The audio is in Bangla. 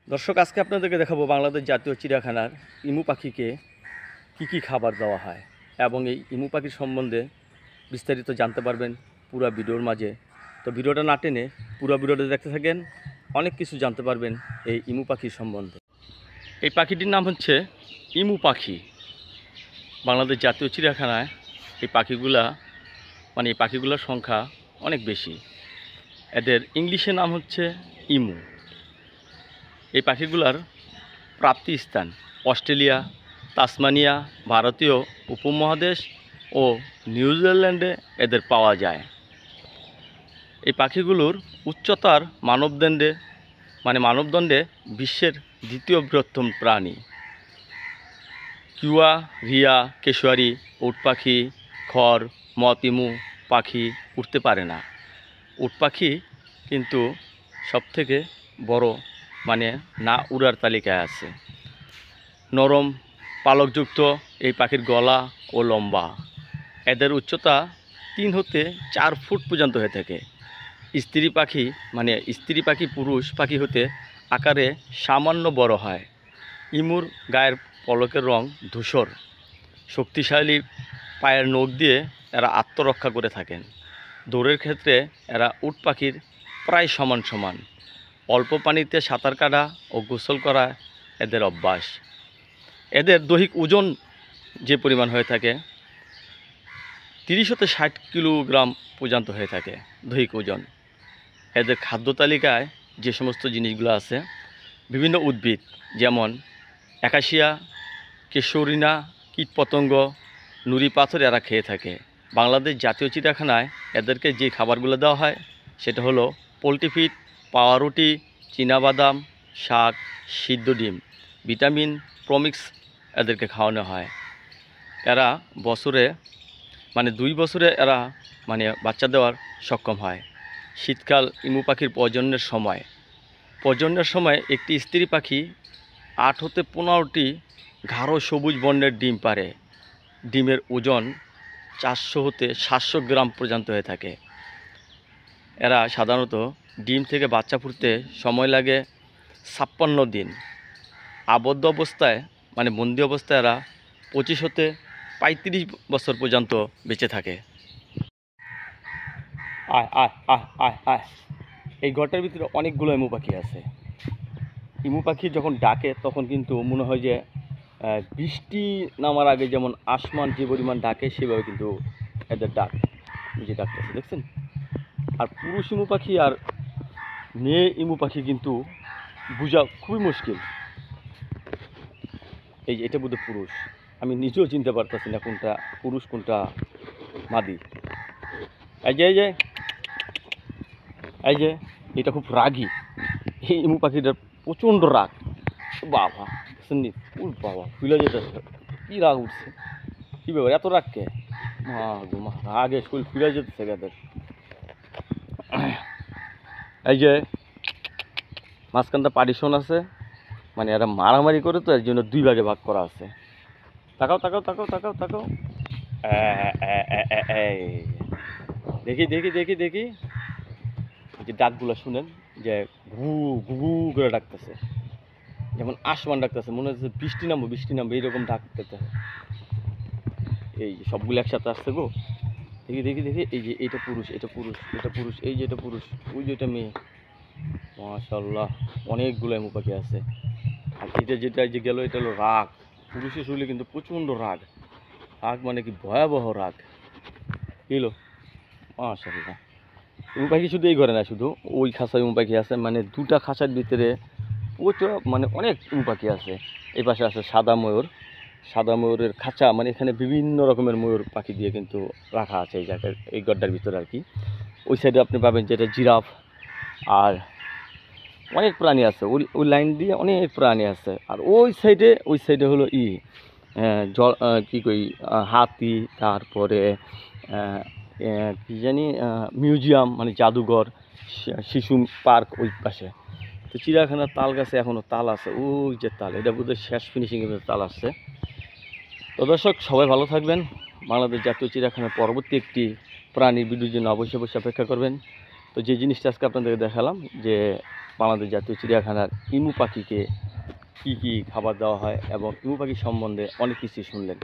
দর্শক, আজকে আপনাদেরকে দেখাবো বাংলাদেশ জাতীয় চিড়িয়াখানার ইমু পাখিকে কি খাবার দেওয়া হয় এবং এই ইমু পাখির সম্বন্ধে বিস্তারিত জানতে পারবেন পুরো ভিডিওর মাঝে। তো ভিডিওটা না টেনে পুরো ভিডিওটা দেখতে থাকেন, অনেক কিছু জানতে পারবেন এই ইমু পাখির সম্বন্ধে। এই পাখিটির নাম হচ্ছে ইমু পাখি। বাংলাদেশ জাতীয় চিড়িয়াখানায় এই পাখিগুলোর সংখ্যা অনেক বেশি। এদের ইংলিশে নাম হচ্ছে ইমু। এই পাখিগুলোর প্রাপ্তি স্থান অস্ট্রেলিয়া, তাসমানিয়া, ভারতীয় উপমহাদেশ ও নিউজিল্যান্ডে এদের পাওয়া যায়। এই পাখিগুলোর উচ্চতার মানবদণ্ডে বিশ্বের দ্বিতীয় বৃহত্তম প্রাণী। কিউয়া, রিয়া, কেশোয়ারি, উট পাখি, খড়, ইমু পাখি উঠতে পারে না। উট পাখি কিন্তু সবথেকে বড়, না উড়ার তালিকায় আছে। নরম পালকযুক্ত এই পাখির গলা ও লম্বা। এদের উচ্চতা 3 হতে 4 ফুট পর্যন্ত হয়ে থাকে। স্ত্রী পাখি পুরুষ পাখি হতে আকারে সামান্য বড় হয়। ইমুর গায়ের পলকের রং ধূসর। শক্তিশালী পায়ের নখ দিয়ে এরা আত্মরক্ষা করে থাকেন। দৌড়ের ক্ষেত্রে এরা উট পাখির প্রায় সমান। অল্প পানিতে সাঁতার কাটা ও গোসল করা এদের অভ্যাস। এদের দৈহিক ওজন যে পরিমাণ হয়ে থাকে 30 হতে 60 কিলোগ্রাম পর্যন্ত হয়ে থাকে দৈহিক ওজন। এদের খাদ্য তালিকায় যে সমস্ত জিনিসগুলো আছে, বিভিন্ন উদ্ভিদ যেমন অ্যাকাশিয়া, কেশরিনা, কীটপতঙ্গ, নুড়ি পাথর এরা খেয়ে থাকে। বাংলাদেশ জাতীয় চিড়িয়াখানায় এদেরকে যে খাবারগুলো দেওয়া হয় সেটা হলো পোলট্রি ফিড, পাউরুটি, চীনাবাদাম, শাক, সিদ্ধ ডিম, ভিটামিন প্রমিক্স এদেরকে খাওয়ানো হয়। এরা বছরে 2 বছরে এরা বাচ্চা দেওয়ার সক্ষম হয়। শীতকাল ইমু পাখির প্রজননের সময় একটি স্ত্রী পাখি 8 হতে 15টি গাঢ় সবুজ বর্ণের ডিম পারে। ডিমের ওজন 400 হতে 700 গ্রাম পর্যন্ত হয়ে থাকে। এরা সাধারণত ডিম থেকে বাচ্চা ফুটতে সময় লাগে 56 দিন। আবদ্ধ অবস্থায় বন্দি অবস্থায় এরা 25 হতে 35 বছর পর্যন্ত বেঁচে থাকে। এই ঘরটার ভিতরে অনেকগুলো ইমু পাখি আছে। ইমু পাখি যখন ডাকে তখন কিন্তু মনে হয় যে বৃষ্টি নামার আগে যেমন আসমান যে পরিমাণ ডাকে সেভাবে কিন্তু এদের ডাক নিজে ডাকতেছে, দেখছেন। আর পুরুষ ইমু পাখি আর মেয়ে ইমু পাখি কিন্তু বোঝা খুবই মুশকিল। এই যে এটা বোধহয় পুরুষ, আমি নিজেও চিনতে পারতেছি না কোনটা পুরুষ কোনটা মাদি। এই যে এটা খুব রাগী। এই ইমু পাখিটা প্রচণ্ড রাগ। বাবা শুননি, বাবা ফুলে যেতেছে, কী রাগ উঠছে, কী ব্যাপার এত রাগ কে? রাগে শরীর ফুলে যেতেছে এদের। এই যে মাঝখানটা পার্টিশন আছে, এরা মারামারি করে, তো এর জন্য 2 ভাগে ভাগ করা আছে। তাকাও দেখি যে ডাকগুলো শুনেন, যে ঘু ঘু করে ডাকতেছে, যেমন আসমান ডাকতেছে, মনে হচ্ছে বৃষ্টি নামবো এইরকম ডাকতেছে। এই যে সবগুলো একসাথে আসছে গো। দেখি এই যে এটা পুরুষ, এই যে এটা পুরুষ, ওই যে এটা মেয়ে। মাশাআল্লাহ, অনেকগুলো ইমু পাখি আছে। আর যেটা যে গেল এটা হলো রাগ। পুরুষের শরীরে কিন্তু প্রচণ্ড রাগ কি ভয়াবহ রাগ এলো। মাশাআল্লাহ, ইমু পাখি শুধু এই ঘরে না, শুধু ওই খাঁচায় ইমু পাখি আছে, 2টা খাঁচার ভিতরে প্রচুর অনেক ইমু পাখি আছে। এই পাশে আছে সাদা ময়ূরের খাঁচা, এখানে বিভিন্ন রকমের ময়ূর পাখি দিয়ে কিন্তু রাখা আছে এই জায়গায়, এই গড্ডার ভিতরে আর কি। ওই সাইডে আপনি পাবেন যেটা জিরাফ, আর অনেক প্রাণী আছে। ওই লাইন দিয়ে অনেক প্রাণী আছে। আর ওই সাইডে হলো হাতি, তারপরে কি জানি মিউজিয়াম, জাদুঘর, শিশু পার্ক ওই পাশে। তো চিড়িয়াখানার তাল গাছে এখনও তাল আছে, ওই যে তাল, এটা বোধহয় শেষ ফিনিশিংয়ের তাল আসছে। তো দর্শক, সবাই ভালো থাকবেন। বাংলাদেশ জাতীয় চিড়িয়াখানার পরবর্তী একটি প্রাণীর ভিডিওর জন্য অবশ্যই অপেক্ষা করবেন। তো যে জিনিসটা আজকে আপনাদেরকে দেখালাম যে বাংলাদেশ জাতীয় চিড়িয়াখানার ইমু পাখিকে কী কী খাবার দেওয়া হয় এবং ইমু পাখি সম্বন্ধে অনেক কিছু শুনলেন।